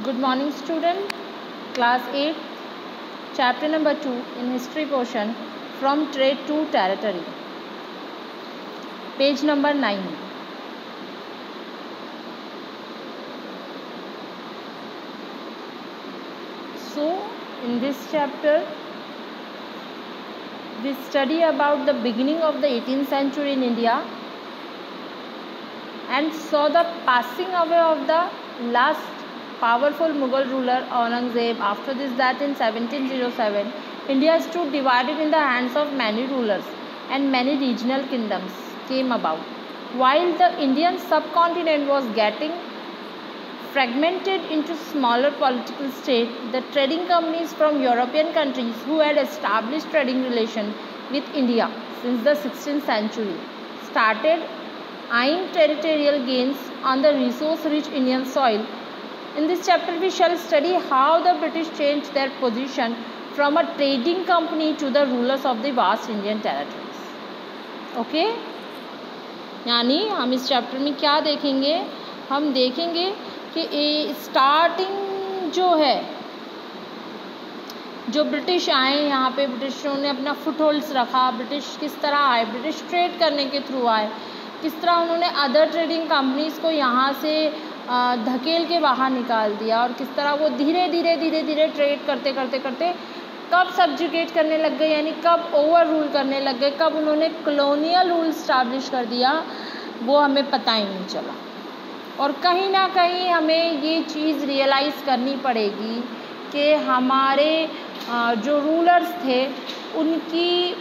Good morning student, class 8, chapter number 2 in history portion, from trade to territory, page number 9. So in this chapter we study about the beginning of the 18th century in India and saw the passing away of the last powerful Mughal ruler Aurangzeb. After this, that in 1707, India stood divided in the hands of many rulers and many regional kingdoms came about. While the Indian subcontinent was getting fragmented into smaller political states, the trading companies from European countries who had established trading relations with India since the 16th century started eyeing territorial gains on the resource-rich Indian soil. In this chapter, we shall study how the British changed their position from a trading company to the rulers of the vast Indian territories. Okay, यानी हम इस chapter में क्या देखेंगे? हम देखेंगे कि starting जो है, जो ब्रिटिश आए यहाँ पे, ब्रिटिशों ने अपना फुट होल्ड्स रखा, ब्रिटिश किस तरह आए, ब्रिटिश ट्रेड करने के थ्रू आए, किस तरह उन्होंने अदर ट्रेडिंग कंपनीज़ को यहाँ से धकेल के बाहर निकाल दिया और किस तरह वो धीरे धीरे ट्रेड करते करते कब सब्जुगेट करने लग गए, यानी कब ओवर रूल करने लग गए, कब उन्होंने कॉलोनियल रूल स्टैब्लिश कर दिया, वो हमें पता ही नहीं चला। और कहीं ना कहीं हमें ये चीज़ रियलाइज़ करनी पड़ेगी कि हमारे जो रूलर्स थे उनकी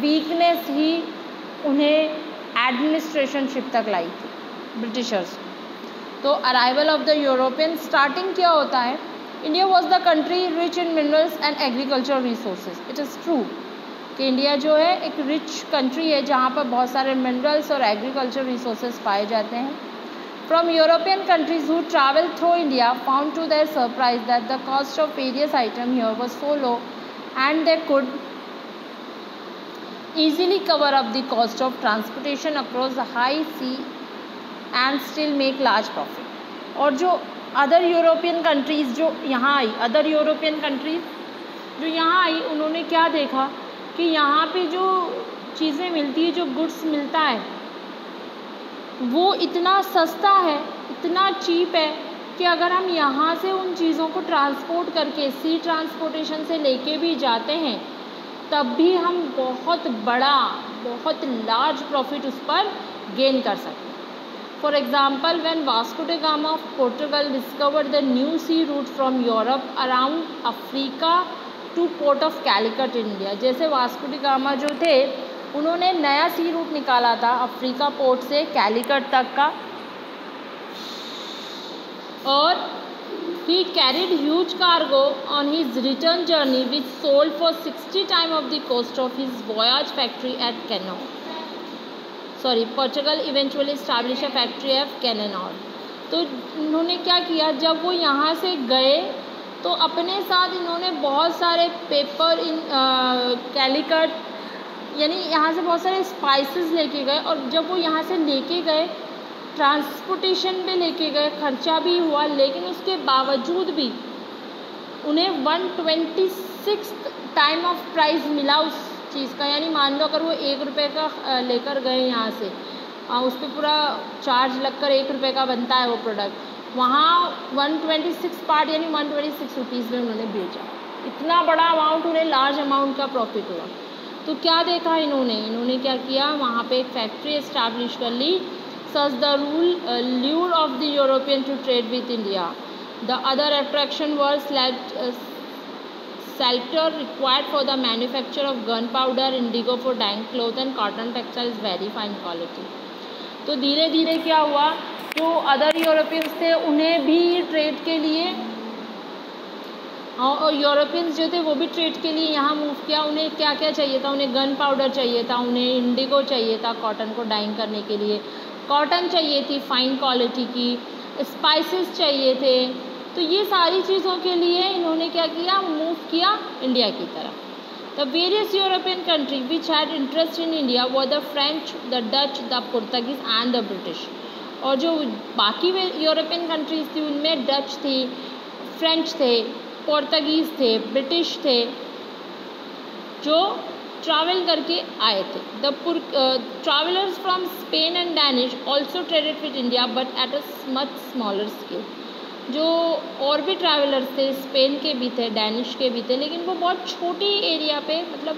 वीकनेस ही उन्हें एडमिनिस्ट्रेशनशिप तक लाई थी, ब्रिटिशर्स। तो arrival of the European, starting क्या होता है? India was the country rich in minerals and agricultural resources. It is true कि इंडिया जो है एक रिच कंट्री है जहाँ पर बहुत सारे मिनरल्स और एग्रीकल्चर रिसोर्सेज पाए जाते हैं। From European countries who travel through India found to their surprise that the cost of various item here was so low and they could easily cover up the cost of transportation across the high sea and still make large profit। और जो other European countries जो यहाँ आई, other European countries जो यहाँ आई, उन्होंने क्या देखा कि यहाँ पे जो चीज़ें मिलती है, जो गुड्स मिलता है, वो इतना सस्ता है, इतना चीप है कि अगर हम यहाँ से उन चीज़ों को ट्रांसपोर्ट करके सी ट्रांसपोर्टेशन से लेके भी जाते हैं तब भी हम बहुत बड़ा, बहुत लार्ज प्रॉफिट उस पर गेन कर सकते हैं। For example, when Vasco da Gama of Portugal discovered the new sea route from Europe around Africa to port of Calicut in India. जैसे वास्को ड गामा जो थे, उन्होंने नया सी रूट निकाला था अफ्रीका पोर्ट से कैलिकट तक का, और he carried huge cargo on his return journey which sold for 60 times of the cost of his voyage factory at Cannon. Portugal eventually established a factory at Cannon। तो इन्होंने क्या किया, जब वो यहाँ से गए तो अपने साथ इन्होंने बहुत सारे पेपर इन कैलिकट, यानी यहाँ से बहुत सारे स्पाइसेस लेके गए, और जब वो यहाँ से लेके गए ट्रांसपोर्टेशन पे लेके गए, खर्चा भी हुआ, लेकिन उसके बावजूद भी उन्हें 126 टाइम ऑफ प्राइस मिला उस चीज़ का। यानी मान लो अगर वो 1 रुपये का लेकर गए यहाँ से, उस पर पूरा चार्ज लगकर 1 रुपये का बनता है वो प्रोडक्ट, वहाँ 126 पार्ट यानी 126 रुपीज़ में उन्होंने बेचा। इतना बड़ा अमाउंट, उन्हें लार्ज अमाउंट का प्रॉफिट हुआ। तो क्या देखा इन्होंने क्या किया, वहाँ पर एक फैक्ट्री इस्टेब्लिश कर ली। Such the lure of the European to trade with India. The other attraction was shelter required for the manufacture of gunpowder, indigo for dyeing cloth and cotton textiles very fine quality। तो धीरे धीरे क्या हुआ, जो other Europeans थे उन्हें भी trade के लिए, और यूरोपियंस जो थे वो भी ट्रेड के लिए यहाँ मूव किया। उन्हें क्या क्या चाहिए था, उन्हें गन पाउडर चाहिए था, उन्हें इंडिगो चाहिए था कॉटन को डाइंग करने के लिए, कॉटन चाहिए थी फाइन क्वालिटी की, स्पाइसेस चाहिए थे। तो ये सारी चीज़ों के लिए इन्होंने क्या किया, मूव किया इंडिया की तरफ। The various European country which had interest in India were the French, the Dutch, the Portuguese and the British. और जो बाकी यूरोपियन कंट्रीज़ थी उनमें डच थी, फ्रेंच थे, पोर्तुगीज़ थे, ब्रिटिश थे, जो ट्रैवल करके आए थे। The travellers from Spain and Danish also traded with India but at a much smaller scale. जो और भी ट्रैवलर्स थे, स्पेन के भी थे, डैनिश के भी थे, लेकिन वो बहुत छोटी एरिया पे, मतलब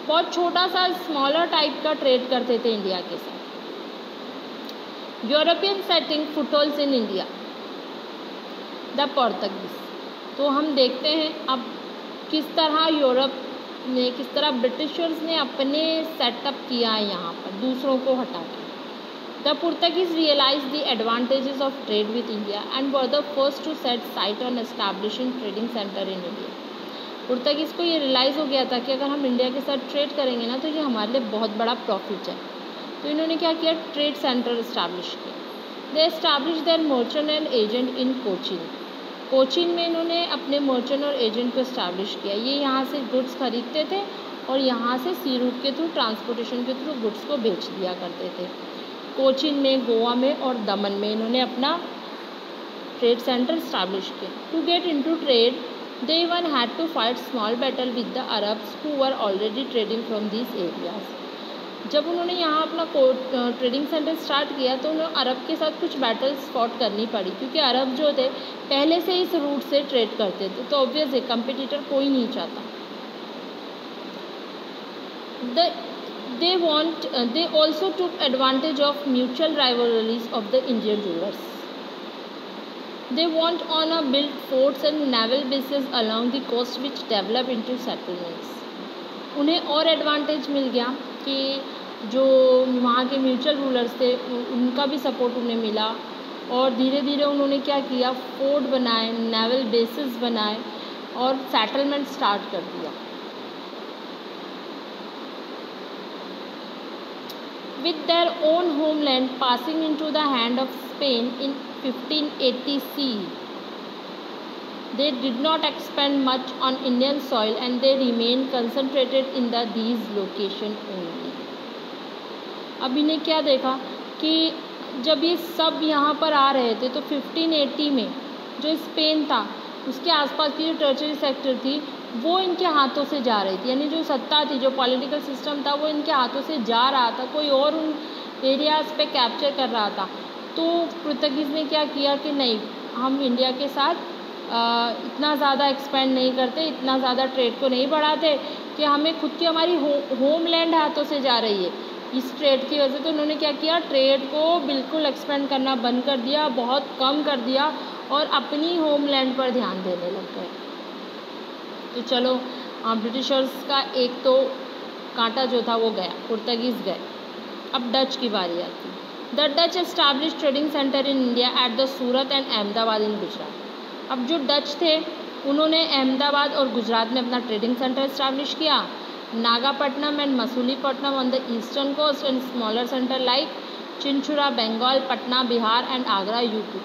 बहुत छोटा सा स्मॉलर टाइप का ट्रेड करते थे इंडिया के साथ। European setting footholds in India, the Portuguese. तो हम देखते हैं अब किस तरह यूरोप ने, किस तरह ब्रिटिशर्स ने अपने सेटअप किया है यहाँ पर दूसरों को हटा के। The Portuguese realise the advantages of trade with India and were the first to set sight on establishing trading centre in India. Portuguese को ये रियलाइज़ हो गया था कि अगर हम इंडिया के साथ ट्रेड करेंगे ना तो ये हमारे लिए बहुत बड़ा प्रॉफिट है। तो इन्होंने क्या किया, ट्रेड सेंटर इस्टेब्लिश किया। They establish their merchant and agent in Cochin. Cochin में इन्होंने अपने मर्चेंट और एजेंट को इस्टेब्लिश किया। ये यहाँ से गुड्स खरीदते थे और यहाँ से सी रूट के थ्रू, ट्रांसपोर्टेशन के थ्रू गुड्स को बेच दिया करते थे। कोचीन में, गोवा में और दमन में इन्होंने अपना ट्रेड सेंटर इस्टेब्लिश किया। To get into trade they even had to fight small battle with the Arabs who were already trading from these areas। जब उन्होंने यहाँ अपना ट्रेडिंग सेंटर स्टार्ट किया तो उन्हें अरब के साथ कुछ बैटल्स फॉट करनी पड़ी, क्योंकि अरब जो थे पहले से इस रूट से ट्रेड करते थे, तो ऑब्वियस है कंपटीटर कोई नहीं चाहता। They also took advantage of mutual rivalries of the Indian rulers। They want on a built forts and naval bases along the coast which develop into settlements। उन्हें और एडवांटेज मिल गया कि जो वहाँ के म्यूचुअल रूलर्स थे उनका भी सपोर्ट उन्हें मिला, और धीरे धीरे उन्होंने क्या किया, फोर्ट बनाए, नेवल बेसेस बनाए और सेटलमेंट स्टार्ट कर दिया। With their own homeland passing into the hand of Spain in 1580 CE, they did not expand much on Indian soil and they remained concentrated in these locations only। अब इन्हें क्या देखा कि जब ये सब यहाँ पर आ रहे थे तो 1580 में जो स्पेन था उसके आसपास की जो टर्चरी सेक्टर थी वो इनके हाथों से जा रही थी, यानी जो सत्ता थी, जो पॉलिटिकल सिस्टम था वो इनके हाथों से जा रहा था, कोई और उन एरियाज़ पे कैप्चर कर रहा था। तो पोर्तुगीज़ ने क्या किया कि नहीं, हम इंडिया के साथ इतना ज़्यादा एक्सपेंड नहीं करते, इतना ज़्यादा ट्रेड को नहीं बढ़ाते कि हमें खुद की हमारी होमलैंड हाथों से जा रही है इस ट्रेड की वजह से। तो उन्होंने क्या किया, ट्रेड को बिल्कुल एक्सपेंड करना बंद कर दिया, बहुत कम कर दिया और अपनी होमलैंड पर ध्यान देने लग गए। तो चलो ब्रिटिशर्स का एक तो कांटा जो था वो गया, पोर्तुगीज़ गए। अब डच की बारी आती है। The Dutch establish trading centre in India at the Surat and Ahmedabad in Gujarat. अब जो डच थे उन्होंने अहमदाबाद और गुजरात में अपना ट्रेडिंग सेंटर एस्टैब्लिश किया। Nagapattinam and Masulipatnam on the eastern coast and smaller centre like Chinsura Bengal, Patna Bihar and Agra UP.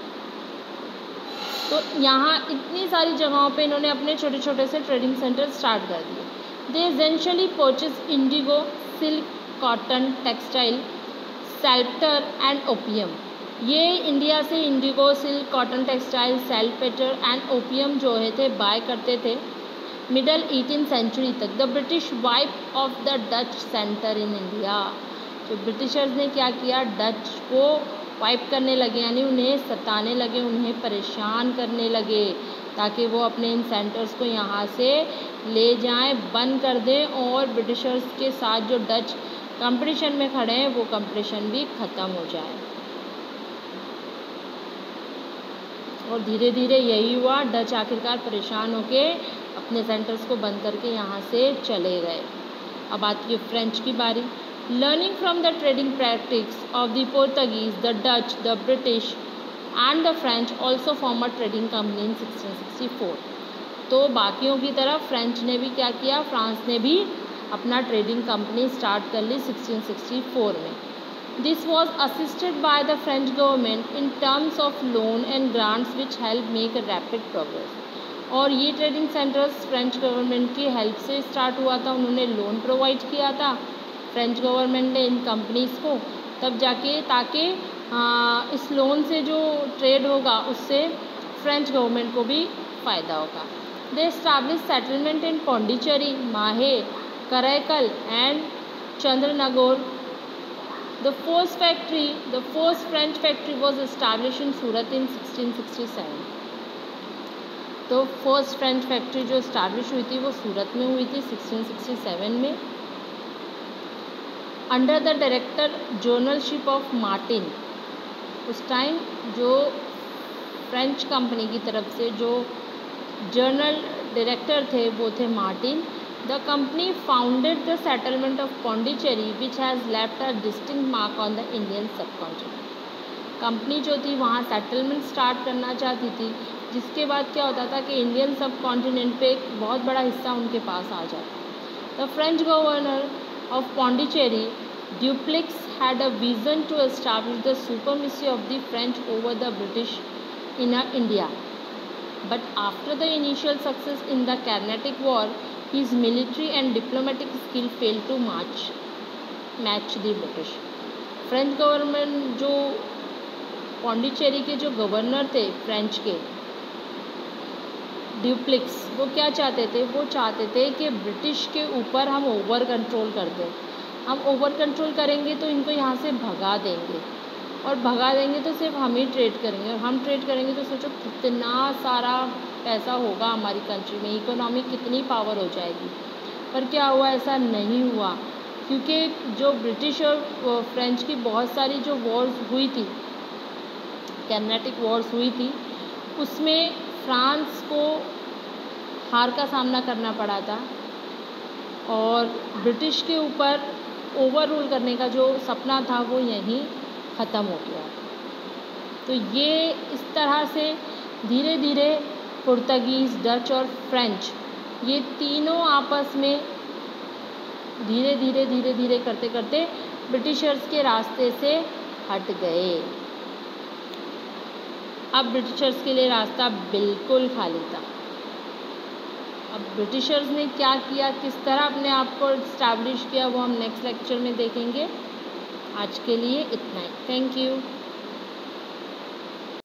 तो यहाँ इतनी सारी जगहों पे इन्होंने अपने छोटे छोटे से ट्रेडिंग सेंटर स्टार्ट कर दिए। They essentially purchase indigo, silk, cotton, textile, saltpetre and opium. ये इंडिया से indigo, silk, cotton, textile, saltpetre and opium जो है थे बाय करते थे मिडल 18th सेंचुरी तक। The British wipe off the Dutch centre in India. जो Britishers ने क्या किया, डच को वाइप करने लगे, यानी उन्हें सताने लगे, उन्हें परेशान करने लगे ताकि वो अपने इन सेंटर्स को यहाँ से ले जाएं, बंद कर दें और ब्रिटिशर्स के साथ जो डच कंपटीशन में खड़े हैं वो कंपटीशन भी ख़त्म हो जाए। और धीरे धीरे यही हुआ, डच आखिरकार परेशान होके अपने सेंटर्स को बंद करके यहाँ से चले गए। अब आती है फ्रेंच की बारी। Learning from the trading practice of the Portuguese, the Dutch, the British and the French also formed a trading company in 1664। तो बाकियों की तरह फ्रेंच ने भी क्या किया, फ्रांस ने भी अपना ट्रेडिंग कंपनी स्टार्ट कर ली 1664 में। This was assisted by the French government in terms of loan and grants which helped make a rapid progress। और ये ट्रेडिंग सेंटर्स फ्रेंच गवर्नमेंट की हेल्प से स्टार्ट हुआ था, उन्होंने लोन प्रोवाइड किया था फ्रेंच गवर्नमेंट ने इन कंपनीज़ को, तब जाके ताकि इस लोन से जो ट्रेड होगा उससे फ्रेंच गवर्नमेंट को भी फ़ायदा होगा। They establish settlement in Pondicherry, Mahe, Karaikal and Chandernagore. The first French factory was established in Surat in 1667. तो फर्स्ट फ्रेंच फैक्ट्री जो इस्टेब्लिश हुई थी वो सूरत में हुई थी 1667 में, under the director generalship of Martin. उस टाइम जो फ्रेंच कंपनी की तरफ से जो जर्नल डायरेक्टर थे वो थे Martin. The company founded the settlement of Pondicherry which has left a distinct mark on the Indian subcontinent. Company जो थी वहाँ सेटलमेंट स्टार्ट करना चाहती थी, जिसके बाद क्या होता था कि इंडियन सब कॉन्टिनेंट पे एक बहुत बड़ा हिस्सा उनके पास आ जाता। The French governor of Pondicherry Dupleix had a vision to establish the supremacy of the French over the British in India, but after the initial success in the Carnatic war his military and diplomatic skill fail to match the British. French government जो पौंडीचेरी के जो governor थे French के, ड्यूप्लिक्स, वो क्या चाहते थे? वो चाहते थे कि ब्रिटिश के ऊपर हम ओवर कंट्रोल कर दें। हम ओवर कंट्रोल करेंगे तो इनको यहाँ से भगा देंगे, और भगा देंगे तो सिर्फ हम ही ट्रेड करेंगे, और हम ट्रेड करेंगे तो सोचो कितना सारा पैसा होगा हमारी कंट्री में, इकोनॉमी कितनी पावर हो जाएगी। पर क्या हुआ? ऐसा नहीं हुआ, क्योंकि जो ब्रिटिश और फ्रेंच की बहुत सारी जो वॉर्स हुई थी, कार्नेटिक वॉर्स हुई थी, उसमें फ्रांस को हार का सामना करना पड़ा था, और ब्रिटिश के ऊपर ओवर रूल करने का जो सपना था वो यहीं ख़त्म हो गया। तो ये इस तरह से धीरे धीरे पुर्तगीज़, डच और फ्रेंच, ये तीनों आपस में धीरे धीरे करते करते ब्रिटिशर्स के रास्ते से हट गए। अब ब्रिटिशर्स के लिए रास्ता बिल्कुल खाली था। अब ब्रिटिशर्स ने क्या किया, किस तरह अपने आप को इस्टेब्लिश किया, वो हम नेक्स्ट लेक्चर में देखेंगे। आज के लिए इतना ही। Thank you.